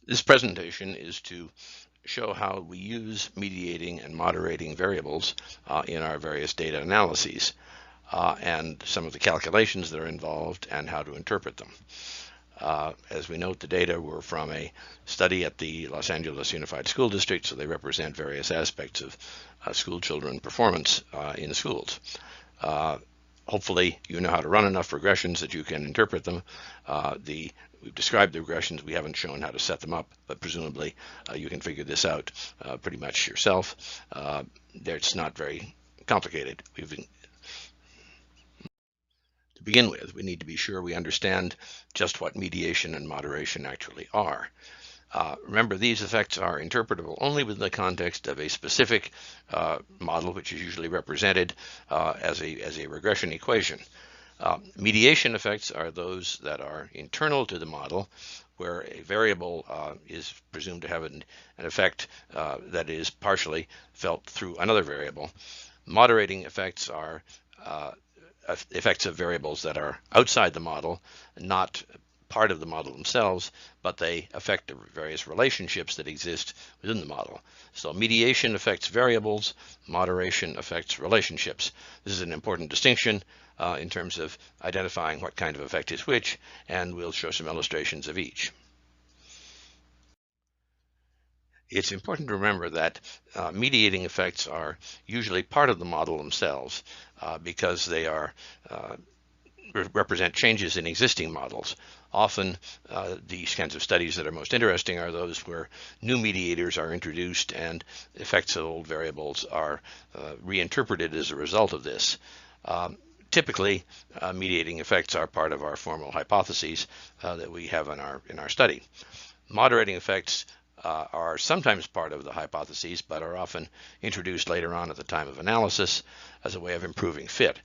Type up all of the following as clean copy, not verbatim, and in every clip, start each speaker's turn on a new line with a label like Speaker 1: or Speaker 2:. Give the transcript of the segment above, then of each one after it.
Speaker 1: This presentation is to show how we use mediating and moderating variables in our various data analyses and some of the calculations that are involved and how to interpret them. As we note, the data were from a study at the Los Angeles Unified School District, so they represent various aspects of school children performance in schools. Hopefully you know how to run enough regressions that you can interpret them. We've described the regressions, we haven't shown how to set them up, but presumably you can figure this out pretty much yourself. It's not very complicated. To begin with, we need to be sure we understand just what mediation and moderation actually are. Remember, these effects are interpretable only within the context of a specific model, which is usually represented as a regression equation. Mediation effects are those that are internal to the model, where a variable is presumed to have an effect that is partially felt through another variable. Moderating effects are effects of variables that are outside the model, not part of the model themselves, but they affect the various relationships that exist within the model. So mediation affects variables, moderation affects relationships. This is an important distinction in terms of identifying what kind of effect is which, and we'll show some illustrations of each. It's important to remember that mediating effects are usually part of the model themselves because they are represent changes in existing models. Often these kinds of studies that are most interesting are those where new mediators are introduced and effects of old variables are reinterpreted as a result of this. Typically, mediating effects are part of our formal hypotheses that we have in our study. Moderating effects are sometimes part of the hypotheses, but are often introduced later on at the time of analysis as a way of improving fit.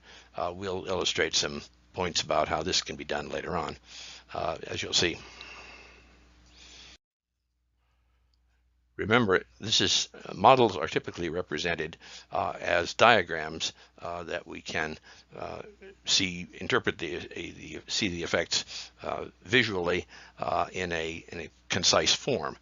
Speaker 1: We'll illustrate some points about how this can be done later on, as you'll see. Remember, models are typically represented as diagrams that we can see the effects visually in a concise form.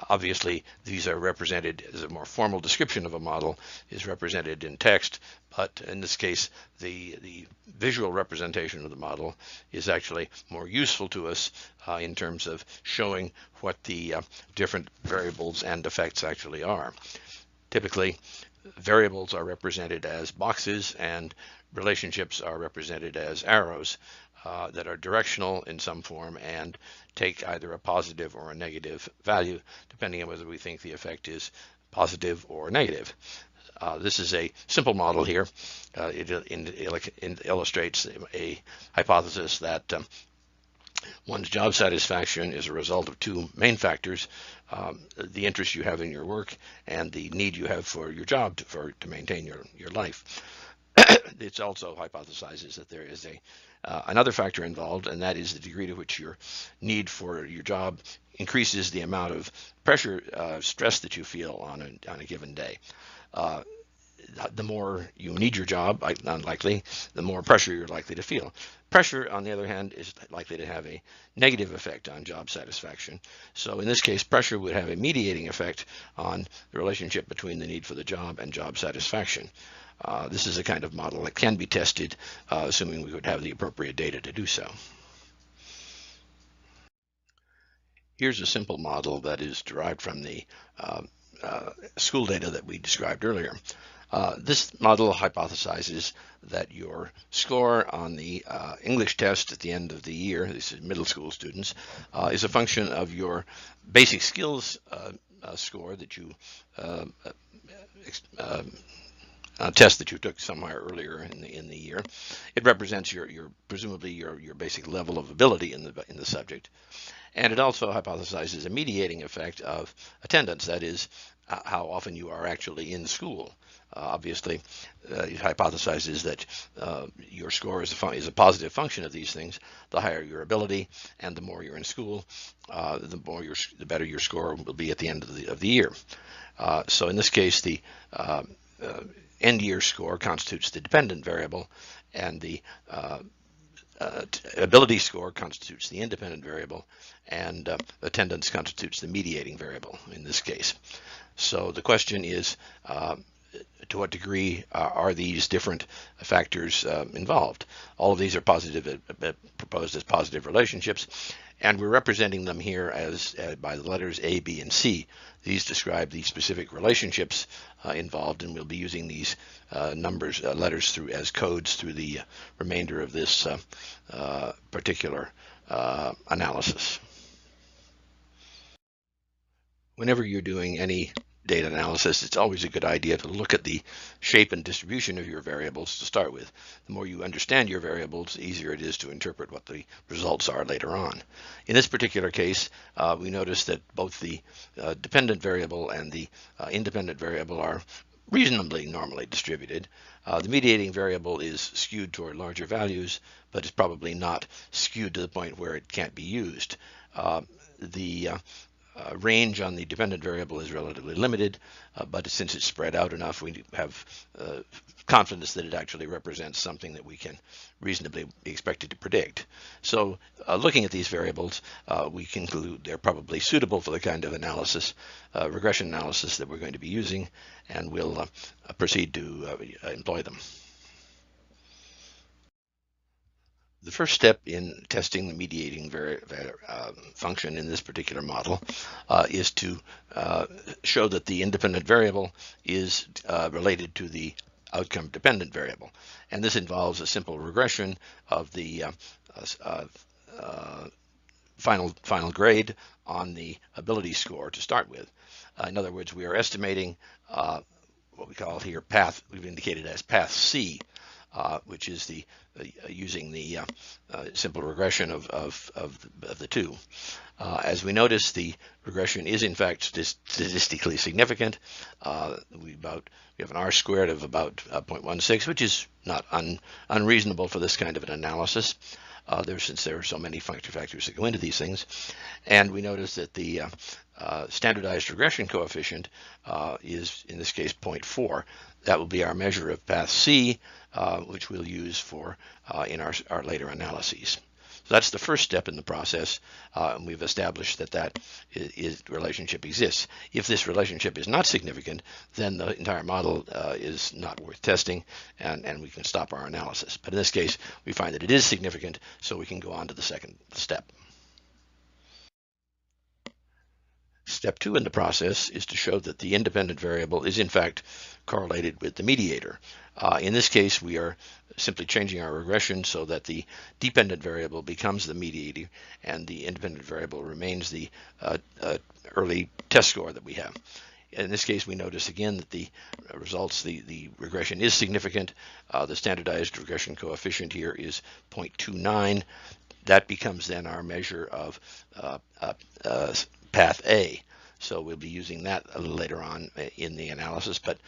Speaker 1: Obviously, these are represented as a more formal description of a model is represented in text, but in this case, the visual representation of the model is actually more useful to us in terms of showing what the different variables and effects actually are. Typically, variables are represented as boxes and relationships are represented as arrows that are directional in some form and take either a positive or a negative value, depending on whether we think the effect is positive or negative. This is a simple model here. It illustrates a hypothesis that one's job satisfaction is a result of two main factors, the interest you have in your work and the need you have for your job to maintain your life. It also hypothesizes that there is another factor involved, and that is the degree to which your need for your job increases the amount of pressure, stress that you feel on a given day. The more you need your job, unlikely, the more pressure you're likely to feel. Pressure, on the other hand, is likely to have a negative effect on job satisfaction. So in this case, pressure would have a mediating effect on the relationship between the need for the job and job satisfaction. This is a kind of model that can be tested, assuming we would have the appropriate data to do so. Here's a simple model that is derived from the school data that we described earlier. This model hypothesizes that your score on the English test at the end of the year, this is middle school students, is a function of your basic skills score that you test that you took somewhere earlier in the year. It represents presumably your basic level of ability in the subject, and it also hypothesizes a mediating effect of attendance, that is, how often you are actually in school. Obviously, it hypothesizes that your score is a positive function of these things. The higher your ability and the more you're in school, the better your score will be at the end of the year. So in this case, the end year score constitutes the dependent variable, and the ability score constitutes the independent variable, and attendance constitutes the mediating variable in this case. So the question is, to what degree are these different factors involved? All of these are positive, proposed as positive relationships, and we're representing them here as by the letters A, B, and C. These describe the specific relationships involved, and we'll be using these letters through as codes through the remainder of this particular analysis. Whenever you're doing any data analysis, it's always a good idea to look at the shape and distribution of your variables to start with. The more you understand your variables, the easier it is to interpret what the results are later on. In this particular case, we notice that both the dependent variable and the independent variable are reasonably normally distributed. The mediating variable is skewed toward larger values, but it's probably not skewed to the point where it can't be used. The range on the dependent variable is relatively limited, but since it's spread out enough, we have confidence that it actually represents something that we can reasonably be expected to predict. So looking at these variables, we conclude they're probably suitable for the kind of analysis, regression analysis that we're going to be using, and we'll proceed to employ them. The first step in testing the mediating function in this particular model is to show that the independent variable is related to the outcome dependent variable. And this involves a simple regression of the final grade on the ability score to start with. In other words, we are estimating what we call here path, we've indicated as path C, which is the using the simple regression of the two. As we notice, the regression is in fact statistically significant. We have an R squared of about 0.16, which is not unreasonable for this kind of an analysis. Since there are so many factors that go into these things, and we notice that the standardized regression coefficient is in this case 0.4. That will be our measure of path C, which we'll use for in our later analyses. So that's the first step in the process, and we've established that relationship exists. If this relationship is not significant, then the entire model is not worth testing, and we can stop our analysis. But in this case, we find that it is significant, so we can go on to the second step. Step 2 in the process is to show that the independent variable is in fact correlated with the mediator. In this case, we are simply changing our regression so that the dependent variable becomes the mediator and the independent variable remains the early test score that we have. In this case, we notice again that the results, the regression is significant. The standardized regression coefficient here is 0.29. That becomes then our measure of path A. So we'll be using that a little later on in the analysis, but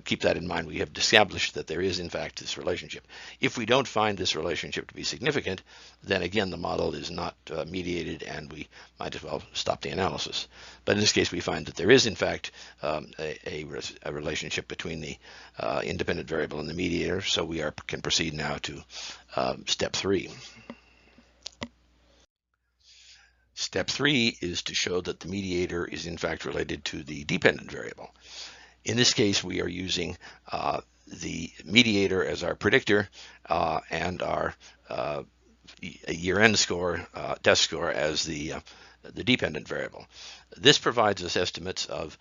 Speaker 1: keep that in mind. We have established that there is in fact this relationship. If we don't find this relationship to be significant, then again the model is not mediated and we might as well stop the analysis. But in this case we find that there is in fact a relationship between the independent variable and the mediator, so we can proceed now to step 3. Step 3 is to show that the mediator is in fact related to the dependent variable. In this case, we are using the mediator as our predictor and our year-end score, test score, as the dependent variable. This provides us estimates of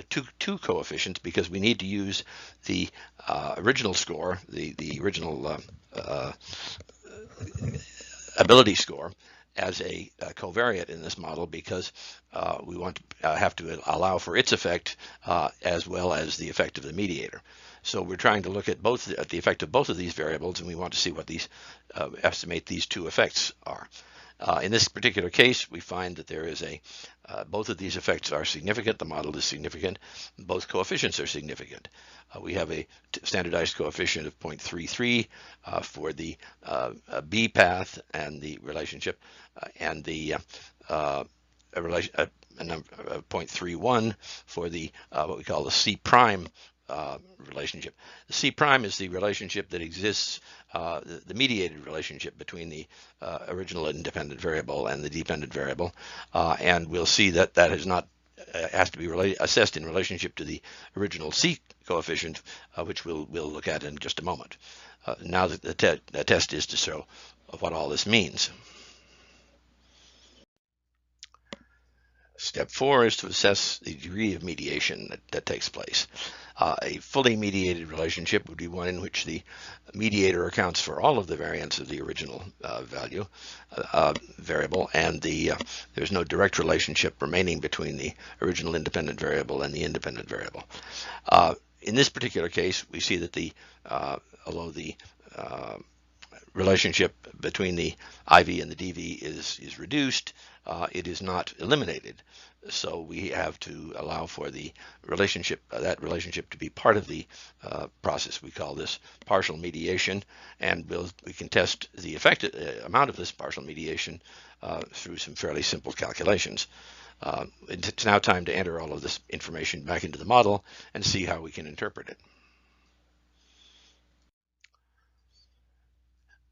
Speaker 1: two coefficients because we need to use the original score, the original ability score, as a covariate in this model because we want to have to allow for its effect as well as the effect of the mediator. So we're trying to look at the effect of both of these variables, and we want to see what these estimate these two effects are. In this particular case, we find that there is both of these effects are significant. The model is significant. Both coefficients are significant. We have a standardized coefficient of 0.33 for the B path and the relationship, and the number of 0.31 for the what we call the C prime relationship. The C prime is the relationship that exists, the mediated relationship between the original independent variable and the dependent variable, and we'll see that that is not has to be assessed in relationship to the original C coefficient, which we'll look at in just a moment. Now that the test is to show what all this means. Step 4 is to assess the degree of mediation that takes place. A fully mediated relationship would be one in which the mediator accounts for all of the variants of the original variable, and there's no direct relationship remaining between the original independent variable and the independent variable. In this particular case, we see that although the relationship between the IV and the DV is reduced, it is not eliminated. So we have to allow for the relationship, that relationship, to be part of the process. We call this partial mediation, and we can test the amount of this partial mediation through some fairly simple calculations. It's now time to enter all of this information back into the model and see how we can interpret it.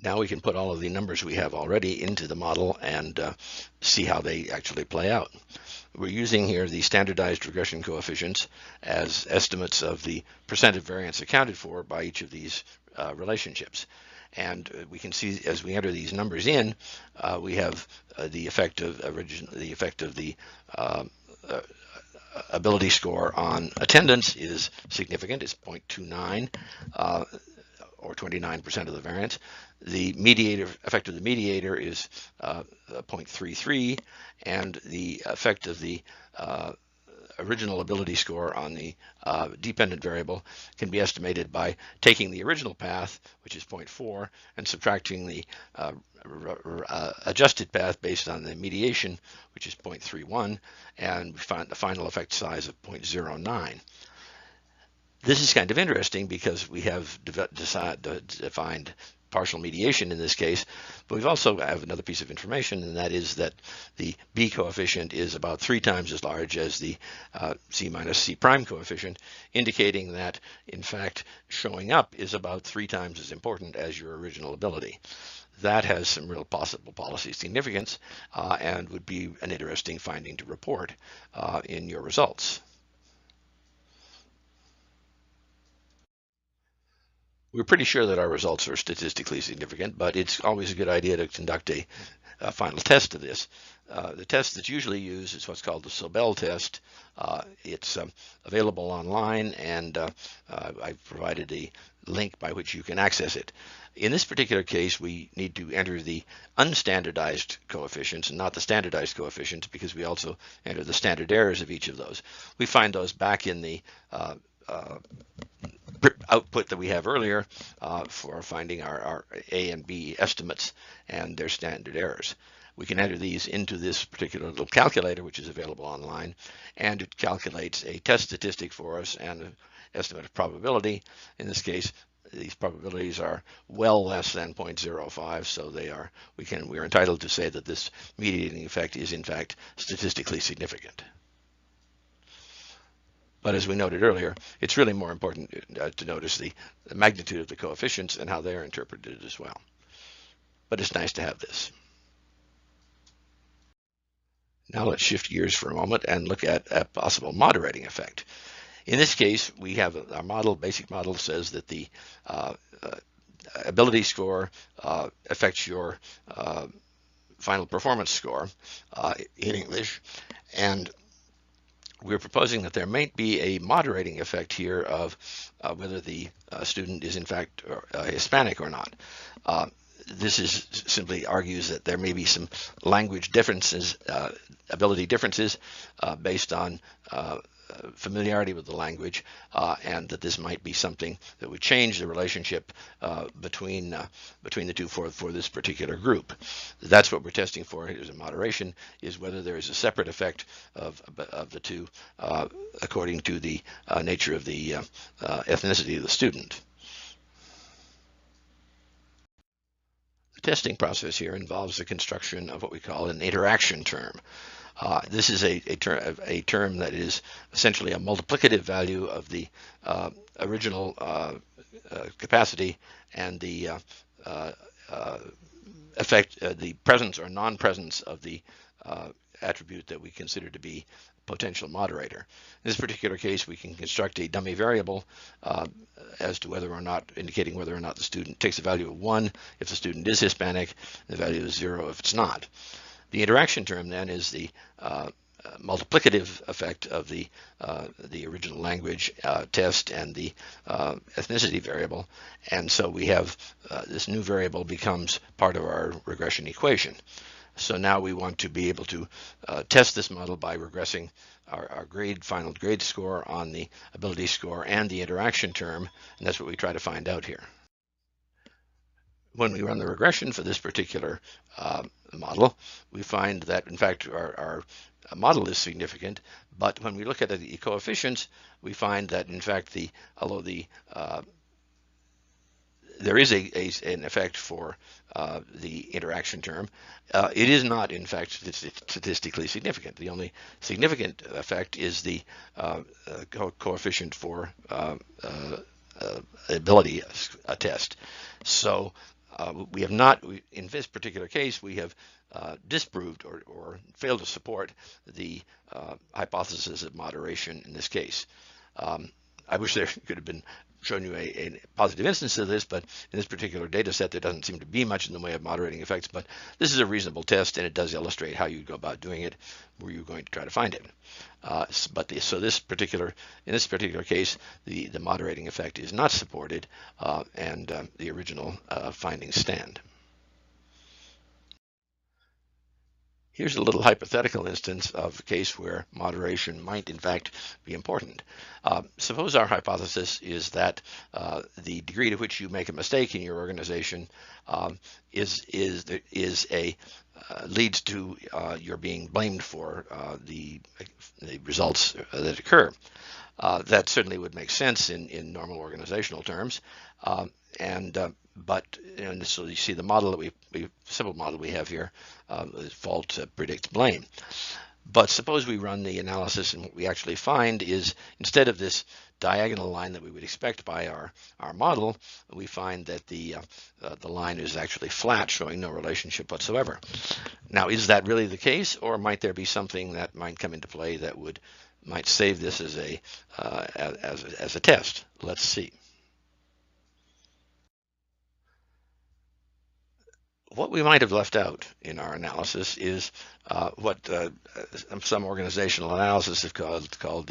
Speaker 1: Now we can put all of the numbers we have already into the model and see how they actually play out. We're using here the standardized regression coefficients as estimates of the percent of variance accounted for by each of these relationships. And we can see as we enter these numbers in, we have the effect of the ability score on attendance is significant. It's 0.29. Or 29% of the variance. The mediator effect of the mediator is 0.33, and the effect of the original ability score on the dependent variable can be estimated by taking the original path, which is 0.4, and subtracting the adjusted path based on the mediation, which is 0.31, and we find the final effect size of 0.09. This is kind of interesting because we have defined partial mediation in this case, but we've also have another piece of information, and that is that the B coefficient is about 3 times as large as the C minus C prime coefficient, indicating that, in fact, showing up is about 3 times as important as your original ability. That has some real possible policy significance and would be an interesting finding to report in your results. We're pretty sure that our results are statistically significant, but it's always a good idea to conduct a final test of this. The test that's usually used is what's called the Sobel Test. It's available online, and I've provided a link by which you can access it. In this particular case, we need to enter the unstandardized coefficients and not the standardized coefficients, because we also enter the standard errors of each of those. We find those back in the output that we have earlier for finding our A and B estimates and their standard errors. We can enter these into this particular little calculator, which is available online, and it calculates a test statistic for us and an estimate of probability. In this case, these probabilities are well less than 0.05, so we are entitled to say that this mediating effect is in fact statistically significant. But as we noted earlier, it's really more important to notice the magnitude of the coefficients and how they're interpreted as well. But it's nice to have this. Now let's shift gears for a moment and look at a possible moderating effect. In this case, we have our model, basic model says that the ability score affects your final performance score in English, and we're proposing that there might be a moderating effect here of whether the student is in fact Hispanic or not. This is simply argues that there may be some language differences, ability differences based on familiarity with the language, and that this might be something that would change the relationship between the two for this particular group. That's what we're testing for as a moderation, is whether there is a separate effect of the two according to the nature of the ethnicity of the student. testing process here involves the construction of what we call an interaction term. This is a term that is essentially a multiplicative value of the original capacity and the effect, the presence or non-presence of the attribute that we consider to be potential moderator. In this particular case, we can construct a dummy variable as to whether or not, indicating whether or not the student takes a value of 1 if the student is Hispanic, the value is 0 if it's not. The interaction term then is the multiplicative effect of the original language test and the ethnicity variable, and so we have this new variable becomes part of our regression equation. So now we want to be able to test this model by regressing our final grade score on the ability score and the interaction term, and that's what we try to find out here. When we run the regression for this particular model, we find that in fact our model is significant, but when we look at the coefficients, we find that in fact although there is an effect for the interaction term, it is not in fact statistically significant. The only significant effect is the coefficient for ability test. So we have not, in this particular case, we have disproved or failed to support the hypothesis of moderation in this case. I wish there could have been shown you a positive instance of this, but in this particular data set, there doesn't seem to be much in the way of moderating effects, but this is a reasonable test, and it does illustrate how you go about doing it, where you're going to try to find it. So in this particular case, the moderating effect is not supported, and the original findings stand. Here's a little hypothetical instance of a case where moderation might in fact be important. Suppose our hypothesis is that the degree to which you make a mistake in your organization leads to your being blamed for the results that occur. That certainly would make sense in normal organizational terms, but so you see the model that simple model we have here, fault predicts blame. But suppose we run the analysis, and what we actually find is instead of this diagonal line that we would expect by our model, we find that the line is actually flat, showing no relationship whatsoever. Now, is that really the case, or might there be something that might come into play that might save this as a test? Let's see. What we might have left out in our analysis is what some organizational analysis have called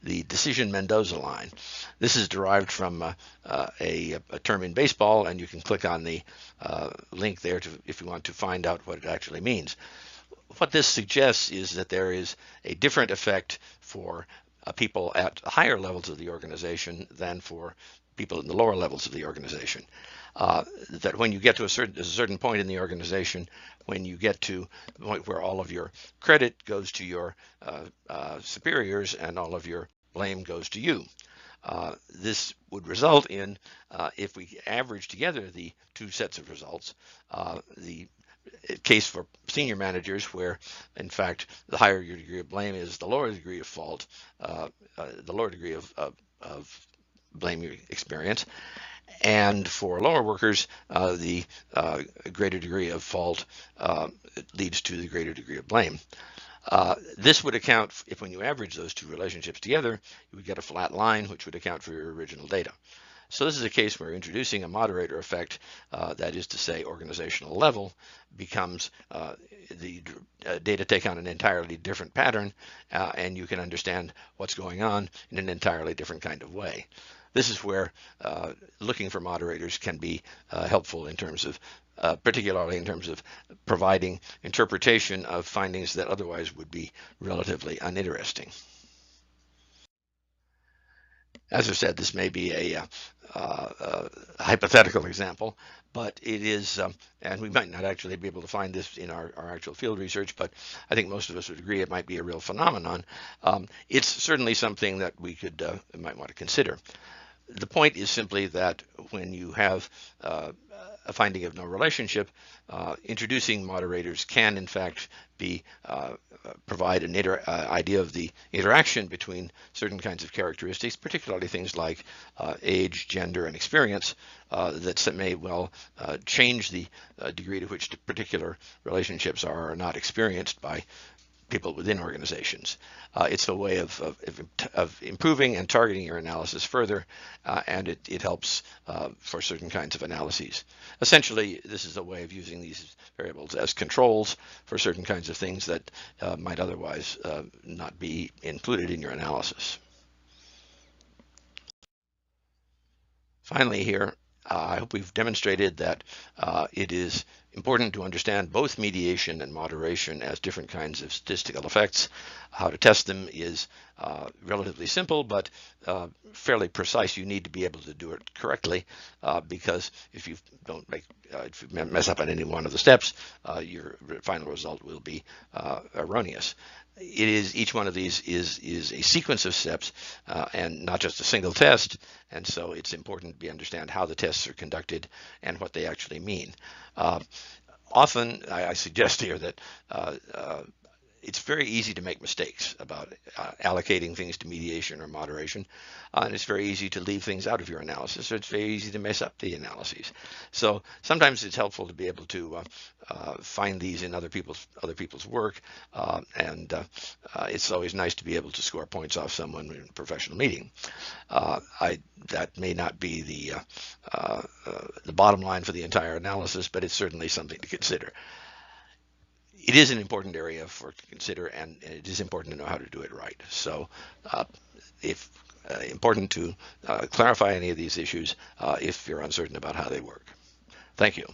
Speaker 1: the decision Mendoza line. This is derived from a term in baseball, and you can click on the link there if you want to find out what it actually means. What this suggests is that there is a different effect for people at higher levels of the organization than for people in the lower levels of the organization. That when you get to a certain point in the organization, when you get to the point where all of your credit goes to your superiors and all of your blame goes to you. This would result in, if we average together the two sets of results, the case for senior managers where, in fact, the higher your degree of blame is, the lower degree of fault, the lower degree of blame you experience. And for lower workers, the greater degree of fault leads to the greater degree of blame. This would account, if when you average those two relationships together, you would get a flat line, which would account for your original data. So this is a case where introducing a moderator effect, that is to say organizational level, becomes the data take on an entirely different pattern, and you can understand what's going on in an entirely different kind of way. This is where looking for moderators can be helpful in terms of, particularly in terms of providing interpretation of findings that otherwise would be relatively uninteresting. As I said, this may be a hypothetical example, but it is, and we might not actually be able to find this in our actual field research, but I think most of us would agree it might be a real phenomenon. It's certainly something that we might want to consider. The point is simply that when you have a finding of no relationship, introducing moderators can in fact be provide an idea of the interaction between certain kinds of characteristics, particularly things like age, gender, and experience, that may well change the degree to which particular relationships are or not experienced by people within organizations. It's a way of improving and targeting your analysis further, and it helps for certain kinds of analyses. Essentially, this is a way of using these variables as controls for certain kinds of things that might otherwise not be included in your analysis. Finally here, I hope we've demonstrated that it is important to understand both mediation and moderation as different kinds of statistical effects. How to test them is relatively simple, but fairly precise. You need to be able to do it correctly, because if you if you mess up on any one of the steps, your final result will be erroneous. Each one of these is a sequence of steps and not just a single test, and so it's important to understand how the tests are conducted and what they actually mean. Often I suggest here that it's very easy to make mistakes about allocating things to mediation or moderation, and it's very easy to leave things out of your analysis, so it's very easy to mess up the analyses. So sometimes it's helpful to be able to find these in other people's work, and it's always nice to be able to score points off someone in a professional meeting. That may not be the bottom line for the entire analysis, but it's certainly something to consider. It is an important area to consider, and it is important to know how to do it right. So if important to clarify any of these issues if you're uncertain about how they work. Thank you.